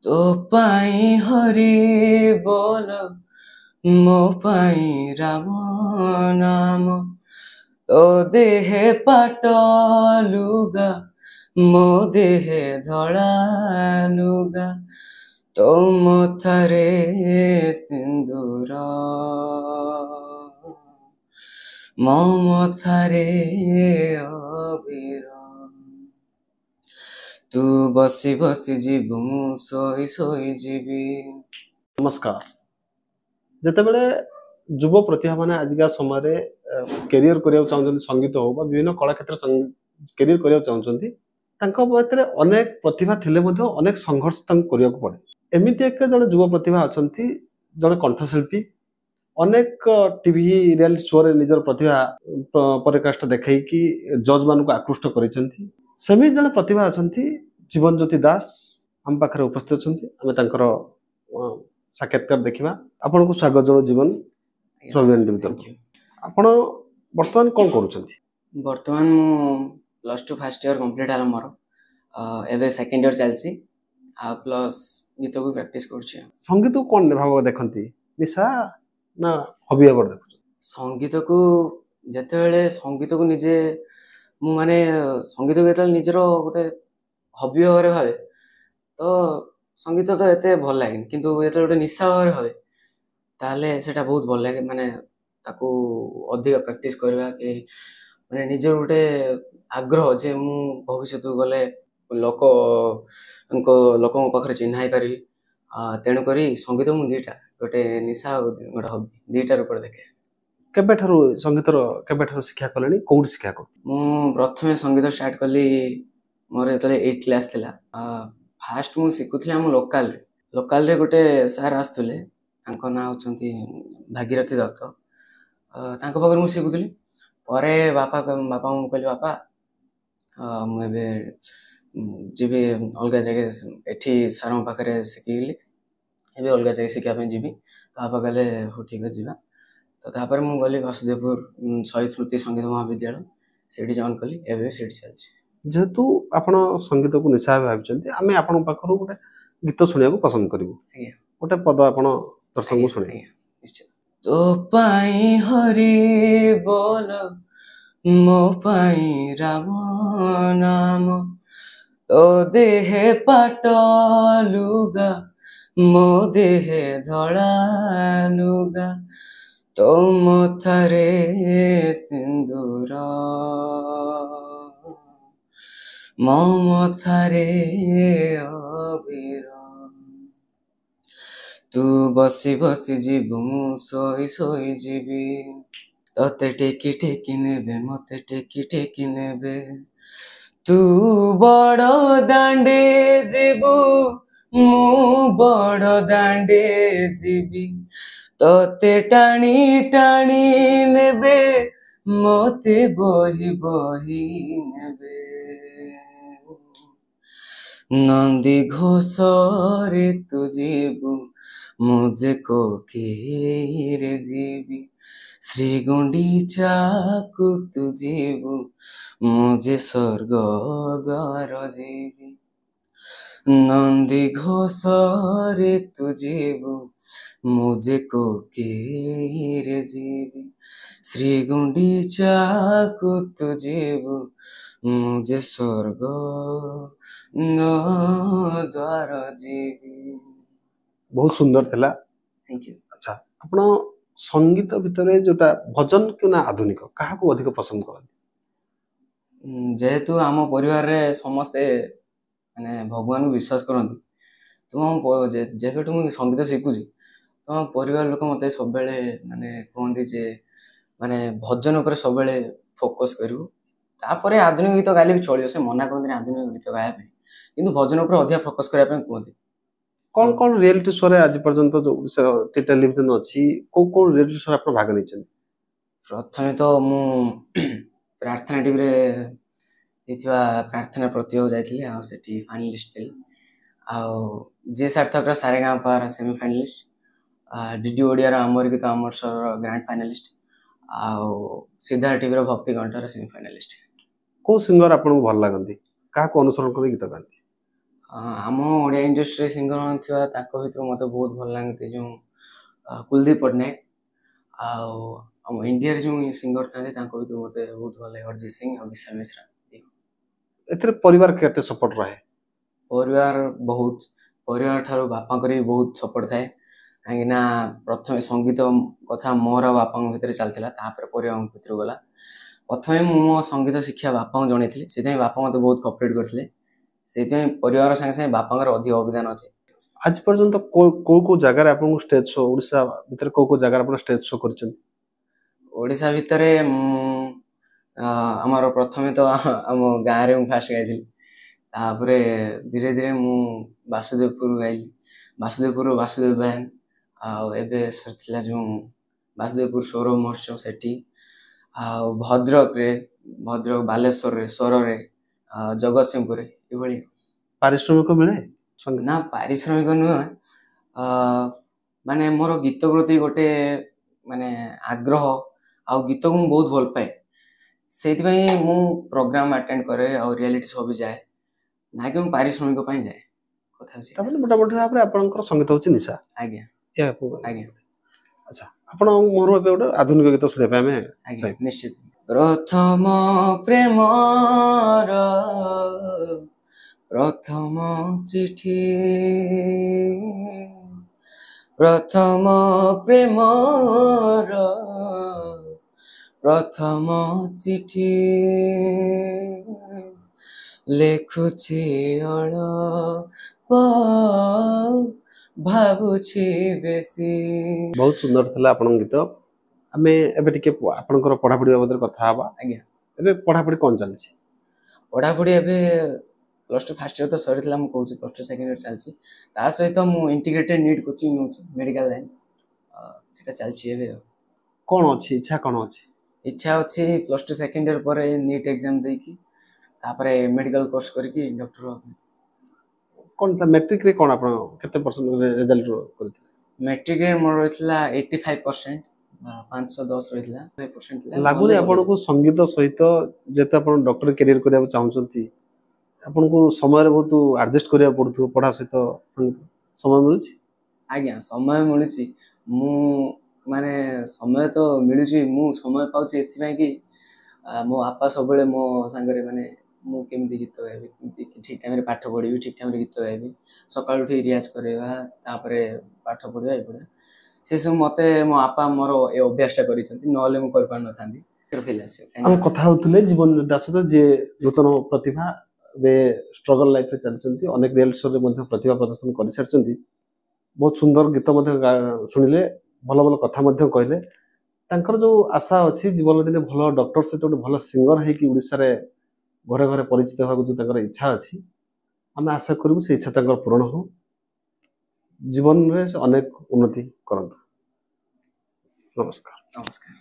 तो पाई हरि बोल मो पाई राम नाम तो देहे पाट लुगा मो देहे धड़ा लुगा तो मथारे सिंदूर मो मथारे अबीर तू बसी बसी जीवु मु सोई सोई जीवी। नमस्कार। ଯେତେବେଳେ ଯୁବ ପ୍ରତିଭା ମାନେ ଆଜିକା ସମୟରେ କ୍ୟାରିୟର କରିବାକୁ ଚାହୁଁଛନ୍ତି ସଙ୍ଗୀତ ହଉ ବା ବିଭିନ୍ନ କଳା କ୍ଷେତ୍ରରେ କ୍ୟାରିୟର କରିବାକୁ ଚାହୁଁଛନ୍ତି ତାଙ୍କ ଭିତରେ ଅନେକ ପ୍ରତିଭା ଥିଲେ ମଧ୍ୟ ଅନେକ ସଂଘର୍ଷ ତାଙ୍କୁ କରିବାକୁ ପଡେ। ଏମିତି ଏକ ଜଣେ ଯୁବ ପ୍ରତିଭା ଅଛନ୍ତି ଜଣେ କଣ୍ଠଶିଳ୍ପୀ ଅନେକ ଟିଭି ରିଆଲିଟି ଶୋରେ ନିଜର ପ୍ରତିଭା ପରାକାଷ୍ଠା ଦେଖାଇକି ଜଜ୍ ମାନଙ୍କୁ ଆକୃଷ୍ଟ କରିଛନ୍ତି। ସେମିତି ଜଣେ ପ୍ରତିଭା ଅଛନ୍ତି ଜୀବନ ଜ୍ୟୋତି ଦାସ ଆମ ପାଖରେ ଉପସ୍ଥିତ ଅଛନ୍ତି। ଆମେ ତାଙ୍କର ସାକ୍ଷାତକାର ଦେଖିବା। ଆପଣଙ୍କୁ ସ୍ୱାଗତ ଜଣାଉ ଜୀବନ ଆପଣ ବର୍ତ୍ତମାନ କ'ଣ କରୁଛନ୍ତି? ବର୍ତ୍ତମାନ ମୁଁ +2 ଫାର୍ଷ୍ଟ ଇୟର କମ୍ପ୍ଲିଟ୍ ହେଲା ମୋର। ଏବେ ସେକେଣ୍ଡ ଇୟର ଚାଲିଛି ଆଉ ପ୍ଲସ୍ ଗୀତକୁ ପ୍ରାକ୍ଟିସ୍ କରୁଛି। ସଙ୍ଗୀତକୁ କ'ଣ ଭାବ ଦେଖନ୍ତି, ନିଶା ନା ହବି ଭାବରେ ଦେଖୁଛନ୍ତି? ସଙ୍ଗୀତକୁ ଯେତେବେଳେ ସଙ୍ଗୀତକୁ ନିଜେ ମୁଁ ମାନେ ସଙ୍ଗୀତକୁ ଯେତେବେଳେ ନିଜର ଗୋଟେ ହବି ଭାବରେ ଭାବେ ତ ସଙ୍ଗୀତ ତ ଏତେ ଭଲ ଲାଗେନି, କିନ୍ତୁ ଯେତେବେଳେ ଗୋଟେ ନିଶା ଭାବରେ ଭାବେ ତାହେଲେ ସେଇଟା ବହୁତ ଭଲ ଲାଗେ। ମାନେ ତାକୁ ଅଧିକ ପ୍ରାକ୍ଟିସ୍ କରିବା କି ମାନେ ନିଜର ଗୋଟେ ଆଗ୍ରହ ଯେ ମୁଁ ଭବିଷ୍ୟତକୁ ଗଲେ ଲୋକଙ୍କ ପାଖରେ ଚିହ୍ନା ହେଇପାରିବି। ତେଣୁକରି ସଙ୍ଗୀତ ମୁଁ ଦୁଇଟା, ଗୋଟେ ନିଶା ଆଉ ଗୋଟେ ହବି, ଦୁଇଟା ରୂପରେ ଦେଖେ। କେବେଠାରୁ ଶିକ୍ଷା କଲେଣି, କୋଉଠି ଶିକ୍ଷା କରୁ? ମୁଁ ପ୍ରଥମେ ସଙ୍ଗୀତ ଷ୍ଟାର୍ଟ କଲି ମୋର ଯେତେବେଳେ 8th କ୍ଲାସ୍ ଥିଲା। ଫାଷ୍ଟ ମୁଁ ଶିଖୁଥିଲି ଆମ ଲୋକାଲରେ ଗୋଟେ ସାର୍ ଆସୁଥିଲେ, ତାଙ୍କ ନାଁ ହେଉଛନ୍ତି ଭାଗୀରଥୀ ଦତ୍ତ। ତାଙ୍କ ପାଖରେ ମୁଁ ଶିଖୁଥିଲି। ପରେ ବାପାଙ୍କୁ କହିଲି ବାପା ମୁଁ ଏବେ ଯିବି ଅଲଗା ଜାଗା, ଏଠି ସାରଙ୍କ ପାଖରେ ଶିଖିଲି, ଏବେ ଅଲଗା ଜାଗା ଶିଖିବା ପାଇଁ ଯିବି। ବାପା କହିଲେ ହଉ ଠିକ୍ ଅଛି ଯିବା। ତ ତାପରେ ମୁଁ ଗଲି ବାସୁଦେବପୁର ଶହୀଦ ସ୍ମୃତି ସଙ୍ଗୀତ ମହାବିଦ୍ୟାଳୟ, ସେଇଠି ଜଏନ୍ କଲି। ଏବେ ସେଇଠି ଚାଲିଛି। ଯେହେତୁ ଆପଣ ସଙ୍ଗୀତକୁ ନିଶା ଭାବିଛନ୍ତି, ଆମେ ଆପଣଙ୍କ ପାଖରୁ ଗୋଟେ ଗୀତ ଶୁଣିବାକୁ ପସନ୍ଦ କରିବୁ। ଗୋଟେ ପଦ ଆପଣ ଦର୍ଶକଙ୍କୁ ଶୁଣିବେ। ନିଶ୍ଚୟ। तो पाई हरि बोल मो पाई राम नाम तो देहे पाट लुगा मो देहे धड़ा लुगा तो मथारे सिंदूर मो मथारे अबीर तू बसी बसी जीवु मु सोई सोई जीवी तते टेकी टेकी नेबे मते टेकी टेकी नेबे तू बड़ दांडे जीवु मु बड़ दांडे जीवी तते टाणी टाणी नेबे मते बही बही नेबे नंदी घोषरे तू जीवु मुझे कोकिरे जीवी श्री गुंडीचा को तू जीवु मुझे स्वर्ग द्वार जीवी नंदी घोषरे तू जीवु मुझे कोकिरे जीवी श्री गुंडीचा को तू जीवु मुझे स्वर्ग द्वार जीवी। बहुत सुंदर थिला। Thank you. अच्छा, आपण संगीत भितरे जोटा भजन कि ना आधुनिक काहाको अधिक पसंद करନ୍ତି? जेहेतु आम परिवार रे समस्ते माने भगवान को विश्वास करती, तो जेबेठू मुझे संगीत शिखुची तो आम परिवार लोक मत सब माने कहते जे माने भजन उपर सब फोकस करू। तापरे आधुनिक गीत गाइले भी चलियो, से मना करते आधुनिक गीत गाया किंतु भजन उपर अधिक फोकस करने कहते। कौन कौन रियलिटी शो रे आज पर्यंत जो टेलीविजन अच्छी को रियलिटी शो आप भाग नहीं? प्रथमे तो मु प्रार्थना टीवी रे प्रार्थना प्रतियोग जाइए आ फाइनालिस्ट थी Zee Sarthak Sa Re Ga Ma Pa semifinalist, DD Odia आमर गीत आमर सर ग्रांड फाइनालिस्ट, आउ सिद्धार्थ टीवी भक्ति कंठर सेमी फाइनालिस्ट। को सिंगर आपको भल लगती, क्या अनुसरण कर गीत गाती? ଆମ ଓଡ଼ିଆ ଇଣ୍ଡଷ୍ଟ୍ରି ସିଙ୍ଗର ଥିବା ତାଙ୍କ ଭିତରୁ ମୋତେ ବହୁତ ଭଲ ଲାଗନ୍ତି ଯେଉଁ କୁଲଦୀପ ପଟ୍ଟନାୟକ, ଆଉ ଆମ ଇଣ୍ଡିଆରେ ଯେଉଁ ସିଙ୍ଗର ଥାନ୍ତି ତାଙ୍କ ଭିତରୁ ମୋତେ ବହୁତ ଭଲ ଲାଗେ ଅରିଜିତ ସିଂ ଆଉ ବିଶାଲ ମିଶ୍ରା। ଏଥିରେ ପରିବାର କେତେ ସପୋର୍ଟ ରହେ? ପରିବାର ଠାରୁ ବାପାଙ୍କର ବି ବହୁତ ସପୋର୍ଟ ଥାଏ, କାହିଁକିନା ପ୍ରଥମେ ସଙ୍ଗୀତ କଥା ମୋର ଆଉ ବାପାଙ୍କ ଭିତରେ ଚାଲିଥିଲା, ତାପରେ ପରିବାରଙ୍କ ଭିତରୁ ଗଲା। ପ୍ରଥମେ ମୁଁ ମୋ ସଙ୍ଗୀତ ଶିକ୍ଷା ବାପାଙ୍କୁ ଜଣେଇଥିଲି, ସେଥିପାଇଁ ବାପା ମୋତେ ବହୁତ କୋଅପରେଟ୍ କରିଥିଲେ। ସେଇଥିପାଇଁ ପରିବାର ସାଙ୍ଗେ ସାଙ୍ଗେ ବାପାଙ୍କର ଅଧିକ ଅବଦାନ ଅଛି। ଆଜି ପର୍ଯ୍ୟନ୍ତ କୋଉ ଜାଗାରେ ଆପଣଙ୍କୁ ଷ୍ଟେଜ ଶୋ, ଓଡ଼ିଶା ଭିତରେ କୋଉ ଜାଗାରେ ଆପଣ ଷ୍ଟେଜ ଶୋ କରିଛନ୍ତି? ଓଡ଼ିଶା ଭିତରେ ଆମର ପ୍ରଥମେ ତ ଆମ ଗାଁରେ ମୁଁ ଫାଷ୍ଟ ଗାଇଥିଲି, ତାପରେ ଧୀରେ ଧୀରେ ମୁଁ ବାସୁଦେବପୁର ଗାଇଲି, ବାସୁଦେବପୁରରୁ ବାସୁଦେବ ବ୍ୟାଣ୍ଡ, ଆଉ ଏବେ ଥିଲା ଯେଉଁ ବାସୁଦେବପୁର ସୌର ମହୋତ୍ସବ ସେଠି, ଆଉ ଭଦ୍ରକ ବାଲେଶ୍ୱରରେ ସ୍ୱରରେ, ଜଗତସିଂହପୁରରେ, ଏଭଳି। ପାରିଶ୍ରମିକ ମିଳେ? ନା ପାରିଶ୍ରମିକ ନୁହେଁ, ମାନେ ମୋର ଗୀତ ପ୍ରତି ଗୋଟେ ମାନେ ଆଗ୍ରହ, ଆଉ ଗୀତକୁ ମୁଁ ବହୁତ ଭଲ ପାଏ, ସେଇଥିପାଇଁ ମୁଁ ପ୍ରୋଗ୍ରାମ ଆଟେଣ୍ଡ କରେ ଆଉ ରିଆଲିଟି ଶୋ ବି ଯାଏ, ନା କି ମୁଁ ପାରିଶ୍ରମିକ ପାଇଁ ଯାଏ। କଥା ହେଉଛି ତାପରେ ମୋଟାମୋଟି ଭାବରେ ଆପଣଙ୍କର ସଙ୍ଗୀତ ହଉଛି ନିଶା। ଆଜ୍ଞା ଆଜ୍ଞା ଆଚ୍ଛା, ଆପଣ ମୋର ଏବେ ଗୋଟେ ଆଧୁନିକ ଗୀତ ଶୁଣିବା ପାଇଁ ଆମେ ଆଜ୍ଞା ନିଶ୍ଚିତ। ପ୍ରଥମ ପ୍ରେମର ପ୍ରଥମ ଚିଠି, ପ୍ରଥମ ପ୍ରେମର ପ୍ରଥମ ଚିଠି, ଲେଖୁଛି ଅଳପ ଭାବୁଛି ବେଶୀ। ବହୁତ ସୁନ୍ଦର ଥିଲା ଆପଣଙ୍କ ଗୀତ। ଆମେ ଏବେ ଟିକେ ଆପଣଙ୍କର ପଢାପଢି ବାବଦରେ କଥା ହବା। ଆଜ୍ଞା, ଏବେ ପଢାପଢି କଣ ଚାଲିଛି? ପଢାପଢି ଏବେ +2 ଫାର୍ଷ୍ଟ ଇୟର ତ ସରିଥିଲା, ମୁଁ କହୁଛି +2 ସେକେଣ୍ଡ ଇୟର ଚାଲିଛି। ତା ସହିତ ମୁଁ ଇଣ୍ଟିଗ୍ରେଟେଡ ନିଟ୍ କୋଚିଂ ନେଉଛି, ମେଡିକାଲ ଲାଇନ, ସେଟା ଚାଲିଛି ଏବେ। କଣ ଅଛି ଇଚ୍ଛା, କଣ ଅଛି? ଇଚ୍ଛା ଅଛି +2 ସେକେଣ୍ଡ ଇୟର ପରେ ନିଟ୍ ଏକ୍ଜାମ ଦେଇକି ତାପରେ ମେଡିକାଲ କୋର୍ସ କରିକି ଡକ୍ଟର। କଣ ମେଟ୍ରିକରେ କଣ ଆପଣ କେତେ ପରସେଣ୍ଟ ରେଜଲ୍ଟ କରିଥିଲେ? ମେଟ୍ରିକରେ ମୋର ରହିଥିଲା 85%, 510 ରହିଥିଲା, 5% ଥିଲା। ଲାଗୁନି ଆପଣଙ୍କୁ ସଙ୍ଗୀତ ସହିତ ଯେହେତୁ ଆପଣ ଡକ୍ଟର କ୍ୟାରିୟର କରିବାକୁ ଚାହୁଁଛନ୍ତି, ଆପଣଙ୍କୁ ସମୟରେ ବହୁତ ଆଡଜଷ୍ଟ କରିବାକୁ ପଡୁଥିବ, ପଢା ସହିତ ସମୟ ମିଳୁଛି? ଆଜ୍ଞା, ସମୟ ମିଳୁଛି। ମୁଁ ମାନେ ସମୟ ତ ମିଳୁଛି, ମୁଁ ସମୟ ପାଉଛି ଏଥିପାଇଁ କି ମୋ ବାପା ସବୁବେଳେ ମୋ ସାଙ୍ଗରେ, ମାନେ ମୁଁ କେମିତି ଗୀତ ଗାଇବି, କେମିତି ଠିକ୍ ଟାଇମରେ ପାଠ ପଢ଼ିବି, ଠିକ୍ ଟାଇମରେ ଗୀତ ଗାଇବି, ସକାଳୁ ଉଠି ରିଆଜ କରିବା, ତାପରେ ପାଠ ପଢ଼ିବା, ଏଇଭଳିଆ ସେସବୁ ମୋତେ ମୋ ବାପା ମୋର ଏ ଅଭ୍ୟାସଟା କରିଛନ୍ତି, ନହେଲେ ମୁଁ କରିପାରିନଥାନ୍ତି। ଆମେ କଥା ହଉଥିଲେ ଜୀବନ ଦାସ, ଯିଏ ନୂତନ ପ୍ରତିଭା, ଏବେ ଷ୍ଟ୍ରଗଲ ଲାଇଫରେ ଚାଲିଛନ୍ତି, ଅନେକ ରିଆଲିଟି ଶୋରେ ମଧ୍ୟ ପ୍ରତିଭା ପ୍ରଦର୍ଶନ କରିସାରିଛନ୍ତି। ବହୁତ ସୁନ୍ଦର ଗୀତ ମଧ୍ୟ ଶୁଣିଲେ, ଭଲ ଭଲ କଥା ମଧ୍ୟ କହିଲେ। ତାଙ୍କର ଯୋଉ ଆଶା ଅଛି ଜୀବନ ଦିନେ ଭଲ ଡକ୍ଟର ସହିତ ଗୋଟେ ଭଲ ସିଙ୍ଗର ହେଇକି ଓଡ଼ିଶାରେ ଘରେ ଘରେ ପରିଚିତ ହେବାକୁ ଯୋଉ ତାଙ୍କର ଇଚ୍ଛା ଅଛି, ଆମେ ଆଶା କରିବୁ ସେ ଇଚ୍ଛା ତାଙ୍କର ପୂରଣ ହଉ, ଜୀବନରେ ସେ ଅନେକ ଉନ୍ନତି କରନ୍ତୁ। ନମସ୍କାର। ନମସ୍କାର।